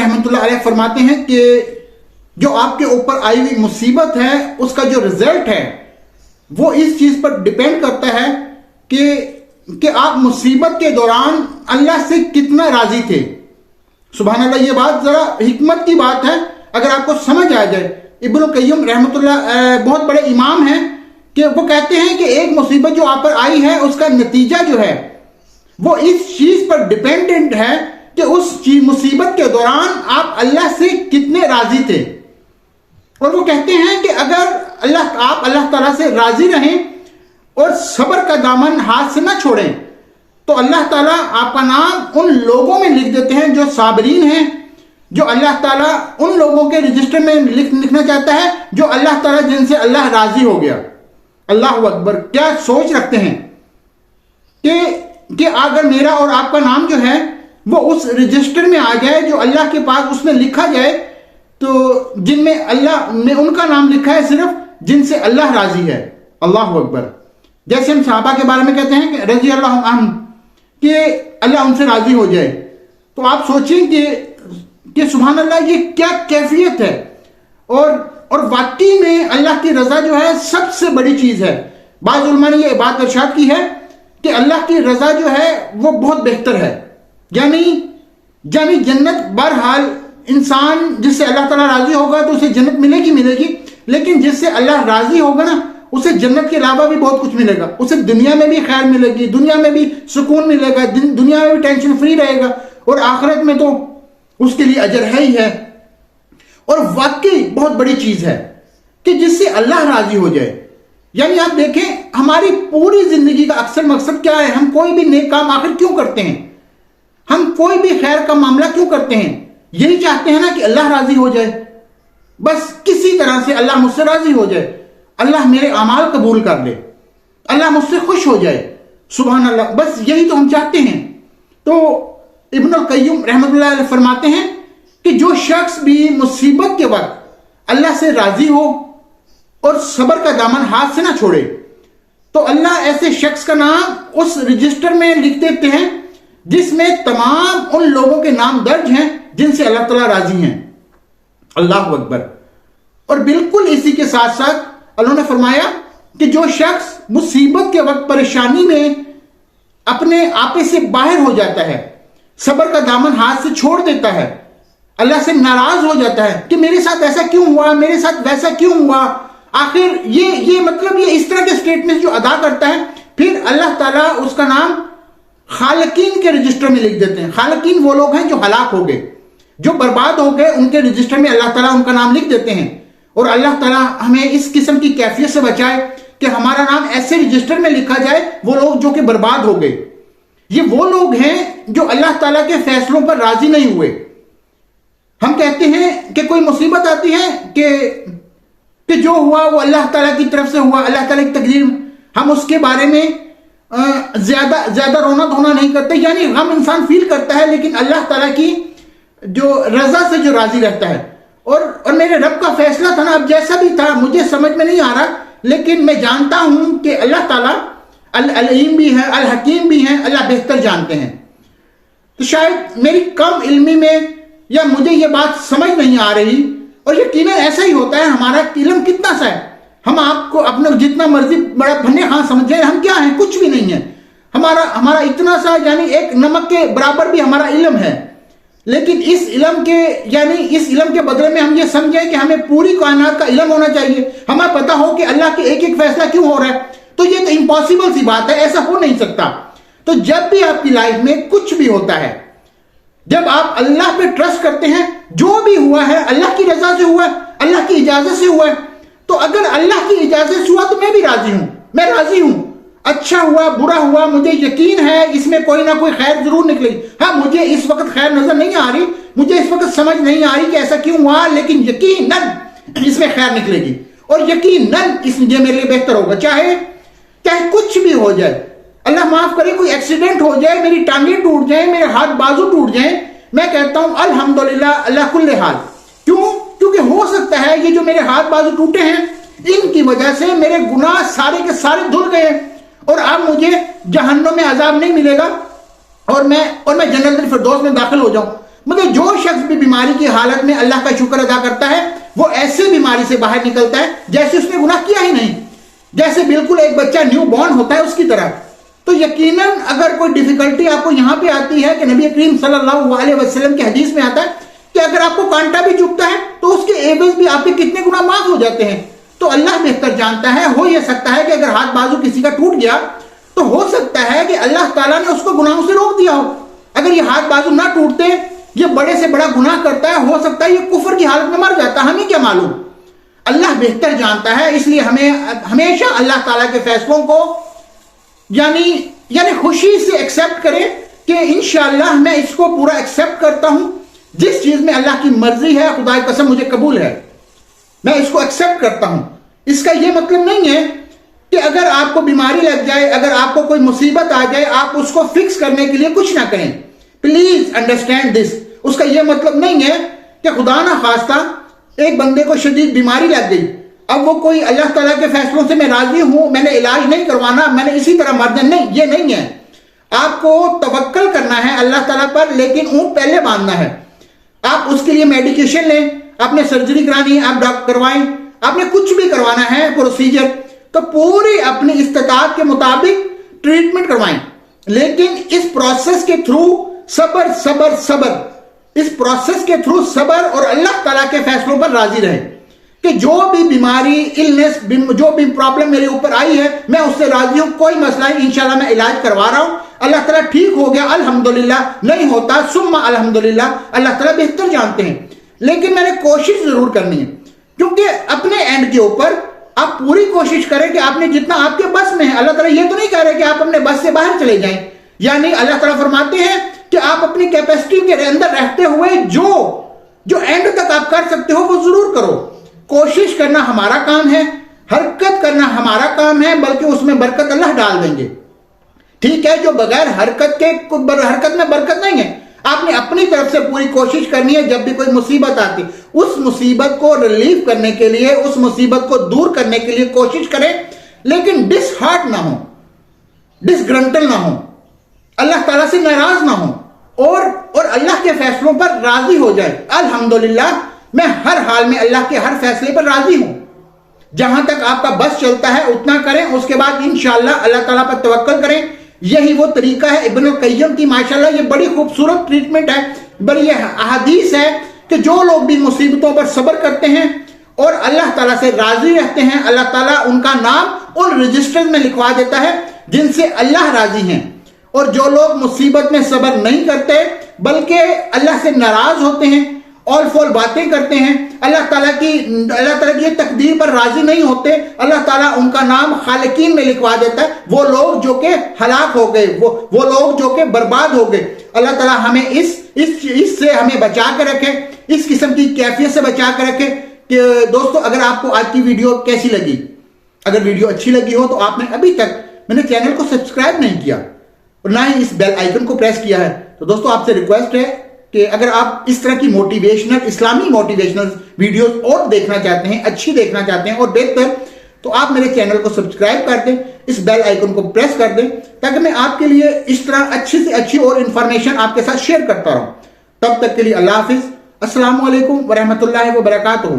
رحمۃ اللہ علیہ فرماتے ہیں کہ جو آپ کے اوپر آئی ہوئی مصیبت ہے اس کا جو رزلٹ ہے وہ اس چیز پر ڈیپینڈ کرتا ہے کہ آپ مصیبت کے دوران اللہ سے کتنا راضی تھے. سبحان اللہ, یہ بات ذرا حکمت کی بات ہے اگر آپ کو سمجھ آ جائے. ابن القیم رحمۃ اللہ بہت بڑے امام ہیں کہ وہ کہتے ہیں کہ ایک مصیبت جو آپ پر آئی ہے اس کا نتیجہ جو ہے وہ اس چیز پر ڈیپینڈنٹ ہے کہ اس مصیبت کے دوران آپ اللہ سے کتنے راضی تھے. اور وہ کہتے ہیں کہ اگر آپ اللہ تعالیٰ سے راضی رہیں اور صبر کا دامن ہاتھ سے نہ چھوڑیں تو اللہ تعالیٰ آپ کا نام ان لوگوں میں لکھ دیتے ہیں جو صابرین ہیں, جو اللہ تعالیٰ ان لوگوں کے رجسٹر میں لکھنا چاہتا ہے جو اللہ تعالیٰ جن سے اللہ راضی ہو گیا. اللہ اکبر, کیا سوچ رکھتے ہیں کہ اگر میرا اور آپ کا نام جو ہے وہ اس رجسٹر میں آ جائے جو اللہ کے پاس اس میں لکھا جائے, تو جن میں اللہ نے ان کا نام لکھا ہے صرف جن سے اللہ راضی ہے. اللہ اکبر. جیسے ہم صحابہ کے بارے میں کہتے ہیں کہ رضی اللہ عنہ, کہ اللہ ان سے راضی ہو جائے, تو آپ سوچیں کہ سبحان اللہ یہ کیا کیفیت ہے. اور واقعی میں اللہ کی رضا جو ہے سب سے بڑی چیز ہے. بعض علماء نے یہ بات ارشاد کی ہے کہ اللہ کی رضا جو ہے وہ بہت بہتر ہے. یعنی جنت بہرحال انسان جس سے اللہ تعالیٰ راضی ہوگا تو اسے جنت ملے گی, لیکن جس سے اللہ راضی ہوگا نا اسے جنت کے علاوہ بھی بہت کچھ ملے گا. اسے دنیا میں بھی خیر ملے گی, دنیا میں بھی سکون ملے گا, دنیا میں بھی ٹینشن فری رہے گا, اور آخرت میں تو اس کے لیے اجر ہے ہی ہے. اور واقعی بہت بڑی چیز ہے کہ جس سے اللہ راضی ہو جائے. یعنی آپ دیکھیں ہماری پوری زندگی کا اکثر مقصد کیا ہے, ہم کوئی بھی نیک کام آخر کیوں کرتے ہیں, ہم کوئی بھی خیر کا معاملہ کیوں کرتے ہیں, یہی چاہتے ہیں نا کہ اللہ راضی ہو جائے. بس کسی طرح سے اللہ مجھ سے راضی ہو جائے, اللہ میرے اعمال قبول کر لے, اللہ مجھ سے خوش ہو جائے. سبحان اللہ, بس یہی تو ہم چاہتے ہیں. تو ابن القیم رحمۃ اللہ علیہ فرماتے ہیں کہ جو شخص بھی مصیبت کے وقت اللہ سے راضی ہو اور صبر کا دامن ہاتھ سے نہ چھوڑے تو اللہ ایسے شخص کا نام اس رجسٹر میں لکھ دیتے ہیں جس میں تمام ان لوگوں کے نام درج ہیں جن سے اللہ تعالیٰ راضی ہیں. اللہ اکبر. اور بالکل اسی کے ساتھ ساتھ اللہ نے فرمایا کہ جو شخص مصیبت کے وقت پریشانی میں اپنے آپے سے باہر ہو جاتا ہے, صبر کا دامن ہاتھ سے چھوڑ دیتا ہے, اللہ سے ناراض ہو جاتا ہے کہ میرے ساتھ ایسا کیوں ہوا, میرے ساتھ ویسا کیوں ہوا, آخر یہ مطلب یہ اس طرح کے سٹیٹمنٹ جو ادا کرتا ہے, پھر اللہ تعالیٰ اس کا نام خالقین کے رجسٹر میں لکھ دیتے ہیں. خالقین وہ لوگ ہیں جو ہلاک ہو گئے, جو برباد ہو گئے, ان کے رجسٹر میں اللہ تعالیٰ ان کا نام لکھ دیتے ہیں. اور اللہ تعالیٰ ہمیں اس قسم کی کیفیت سے بچائے کہ ہمارا نام ایسے رجسٹر میں لکھا جائے وہ لوگ جو کہ برباد ہو گئے. یہ وہ لوگ ہیں جو اللہ تعالیٰ کے فیصلوں پر راضی نہیں ہوئے. ہم کہتے ہیں کہ کوئی مصیبت آتی ہے کہ جو ہوا وہ اللہ تعالیٰ کی طرف سے ہوا, اللہ تعالیٰ کی تقدیر, ہم اس کے بارے میں زیادہ رونا دھونا نہیں کرتے. یعنی غم انسان فیل کرتا ہے لیکن اللہ تعالیٰ کی جو رضا سے جو راضی رہتا ہے. اور میرے رب کا فیصلہ تھا نا, اب جیسا بھی تھا مجھے سمجھ میں نہیں آ رہا, لیکن میں جانتا ہوں کہ اللہ تعالیٰ العلیم بھی ہے, الحکیم بھی ہیں, اللہ بہتر جانتے ہیں. تو شاید میری کم علمی میں یا مجھے یہ بات سمجھ نہیں آ رہی, اور یقیناً ایسا ہی ہوتا ہے. ہمارا علم کتنا سا ہے, ہم آپ کو اپنا جتنا مرضی بڑا بھنے خان سمجھیں, ہم کیا ہیں, کچھ بھی نہیں ہے. ہمارا اتنا سا یعنی ایک نمک کے برابر بھی ہمارا علم ہے. لیکن اس علم کے بدلے میں ہم یہ سمجھیں کہ ہمیں پوری کائنات کا علم ہونا چاہیے, ہمیں پتا ہو کہ اللہ کے ایک ایک فیصلہ کیوں ہو رہا ہے. تو یہ تو امپاسبل سی بات ہے, ایسا ہو نہیں سکتا. تو جب بھی آپ کی لائف میں کچھ بھی ہوتا ہے, جب آپ اللہ پہ ٹرسٹ کرتے ہیں, جو بھی ہوا ہے اللہ کی رضا سے ہوا ہے, اللہ کی اجازت سے ہوا ہے, تو اگر اللہ کی اجازت سے ہوا تو میں بھی راضی ہوں, میں راضی ہوں. اچھا ہوا برا ہوا مجھے یقین ہے اس میں کوئی نہ کوئی خیر ضرور نکلے گی. ہاں مجھے اس وقت خیر نظر نہیں آ رہی, مجھے اس وقت سمجھ نہیں آ رہی کہ ایسا کیوں ہوا, لیکن یقیناً اس میں خیر نکلے گی, اور یقیناً اس میں میرے لیے بہتر ہوگا. چاہے کچھ بھی ہو جائے, اللہ معاف کرے کوئی ایکسیڈنٹ ہو جائے, میری ٹانگیں ٹوٹ جائیں, میرے ہاتھ بازو ٹوٹ جائیں, میں کہتا ہوں الحمدللہ اللہ کل حال. کیونکہ ہو سکتا ہے یہ جو میرے ہاتھ بازو ٹوٹے ہیں ان کی وجہ سے میرے گناہ سارے کے سارے دھل گئے, اور اب مجھے جہنم میں عذاب نہیں ملے گا, اور میں جنت الفردوس میں داخل ہو جاؤں. مطلب جو شخص بھی بیماری کی حالت میں اللہ کا شکر ادا کرتا ہے وہ ایسے بیماری سے باہر نکلتا ہے جیسے اس نے گناہ کیا ہی نہیں، جیسے بالکل ایک بچہ نیو بورن ہوتا ہے اس کی طرح۔ تو یقیناً اگر کوئی ڈیفیکلٹی آپ کو یہاں پہ آتی ہے کہ نبی کریم صلی اللہ علیہ وسلم کی حدیث میں آتا ہے کہ اگر آپ کو کانٹا بھی چبھتا ہے تو اس کے ایوز بھی آپ کے کتنے گناہ معاف ہو جاتے ہیں۔ تو اللہ بہتر جانتا ہے، ہو یہ سکتا ہے کہ اگر ہاتھ بازو کسی کا ٹوٹ گیا تو ہو سکتا ہے کہ اللہ تعالیٰ نے اس کو گناہوں سے روک دیا ہو۔ اگر یہ ہاتھ بازو نہ ٹوٹتے، یہ بڑے سے بڑا گناہ کرتا ہے، ہو سکتا ہے یہ کفر کی حالت میں مر جاتا، ہمیں کیا معلوم۔ اللہ بہتر جانتا ہے، اس لیے ہمیں ہمیشہ اللہ تعالیٰ کے فیصلوں کو یعنی خوشی سے ایکسپٹ کریں کہ انشاءاللہ میں اس کو پورا ایکسپٹ کرتا ہوں، جس چیز میں اللہ کی مرضی ہے خدا کی قسم مجھے قبول ہے، میں اس کو ایکسپٹ کرتا ہوں۔ اس کا یہ مطلب نہیں ہے کہ اگر آپ کو بیماری لگ جائے، اگر آپ کو کوئی مصیبت آ جائے، آپ اس کو فکس کرنے کے لیے کچھ نہ کریں۔ Please understand this. اس کا یہ مطلب نہیں ہے کہ خدا نہ خواستہ ایک بندے کو شدید بیماری لگ گئی، اب وہ کوئی اللہ تعالیٰ کے فیصلوں سے میں راضی ہوں، میں نے علاج نہیں کروانا، میں نے اسی طرح مر جانا، نہیں، یہ نہیں ہے۔ آپ کو توکل کرنا ہے اللہ تعالیٰ پر، لیکن اونٹ پہلے باندھنا ہے۔ آپ اس کے لیے میڈیکیشن لیں، آپ نے سرجری کرانی ہے آپ ڈاکٹر کروائیں، آپ نے کچھ بھی کروانا ہے پروسیجر تو پوری اپنی استطاعت کے مطابق ٹریٹمنٹ کروائیں، لیکن اس پروسیس کے تھرو صبر صبر صبر، اس پروسیس کے تھرو صبر اور اللہ تعالیٰ کے فیصلوں پر راضی رہیں کہ جو بھی بیماری النس جو بھی پرابلم میرے اوپر آئی ہے میں اس سے راضی ہوں، کوئی مسئلہ نہیں، انشاءاللہ میں علاج کروا رہا ہوں، اللہ تعالیٰ ٹھیک ہو گیا الحمدللہ، نہیں ہوتا ثم الحمدللہ، اللہ تعالیٰ بہتر جانتے ہیں، لیکن میں نے کوشش ضرور کرنی ہے، کیونکہ اپنے اینڈ کے اوپر آپ پوری کوشش کریں کہ آپ نے جتنا آپ کے بس میں ہے، اللہ تعالیٰ یہ تو نہیں کہہ رہے کہ آپ اپنے بس سے باہر چلے جائیں، یعنی اللہ تعالیٰ فرماتے ہیں کہ آپ اپنی کیپیسٹی کے اندر رہتے ہوئے جو اینڈ تک آپ کر سکتے ہو وہ ضرور کرو۔ کوشش کرنا ہمارا کام ہے، حرکت کرنا ہمارا کام ہے، بلکہ اس میں برکت اللہ ڈال دیں گے۔ ٹھیک ہے، جو بغیر حرکت میں برکت نہیں ہے، آپ نے اپنی طرف سے پوری کوشش کرنی ہے، جب بھی کوئی مصیبت آتی اس مصیبت کو ریلیف کرنے کے لیے، اس مصیبت کو دور کرنے کے لیے کوشش کریں، لیکن ڈس ہارٹ نہ ہو، ڈس گرنٹل نہ ہو، اللہ تعالیٰ سے ناراض نہ ہو، اور اللہ کے فیصلوں پر راضی ہو جائے۔ الحمدللہ میں ہر حال میں اللہ کے ہر فیصلے پر راضی ہوں، جہاں تک آپ کا بس چلتا ہے اتنا کریں، اس کے بعد انشاءاللہ اللہ تعالیٰ پر توکل کریں۔ یہی وہ طریقہ ہے ابن القیم کی، ماشاءاللہ یہ بڑی خوبصورت ٹریٹمنٹ ہے، بڑی احادیث ہے کہ جو لوگ بھی مصیبتوں پر صبر کرتے ہیں اور اللہ تعالیٰ سے راضی رہتے ہیں، اللہ تعالیٰ ان کا نام ان رجسٹر میں لکھوا دیتا ہے جن سے اللہ راضی ہیں۔ اور جو لوگ مصیبت میں صبر نہیں کرتے بلکہ اللہ سے ناراض ہوتے ہیں، اول فول باتیں کرتے ہیں، اللہ تعالیٰ کی تقدیر پر راضی نہیں ہوتے، اللہ تعالیٰ ان کا نام خالقین میں لکھوا دیتا ہے، وہ لوگ جو کہ ہلاک ہو گئے، وہ لوگ جو کہ برباد ہو گئے۔ اللہ تعالیٰ ہمیں اس سے ہمیں بچا کے رکھے، اس قسم کی کیفیت سے بچا کے رکھے۔ کہ دوستو اگر آپ کو آج کی ویڈیو کیسی لگی، اگر ویڈیو اچھی لگی ہو تو آپ نے ابھی تک میں نے چینل کو سبسکرائب نہیں کیا اور نہ ہی اس بیل آئیکن کو پریس کیا ہے، تو دوستو آپ سے ریکویسٹ ہے کہ اگر آپ اس طرح کی اسلامی موٹیویشنل ویڈیوز اور دیکھنا چاہتے ہیں، اچھی دیکھنا چاہتے ہیں اور بہتر، تو آپ میرے چینل کو سبسکرائب کر دیں، اس بیل آئیکن کو پریس کر دیں تاکہ میں آپ کے لیے اس طرح اچھی سے اچھی اور انفارمیشن آپ کے ساتھ شیئر کرتا رہوں۔ تب تک کے لیے اللہ حافظ، السلام علیکم ورحمۃ اللہ وبرکاتہ۔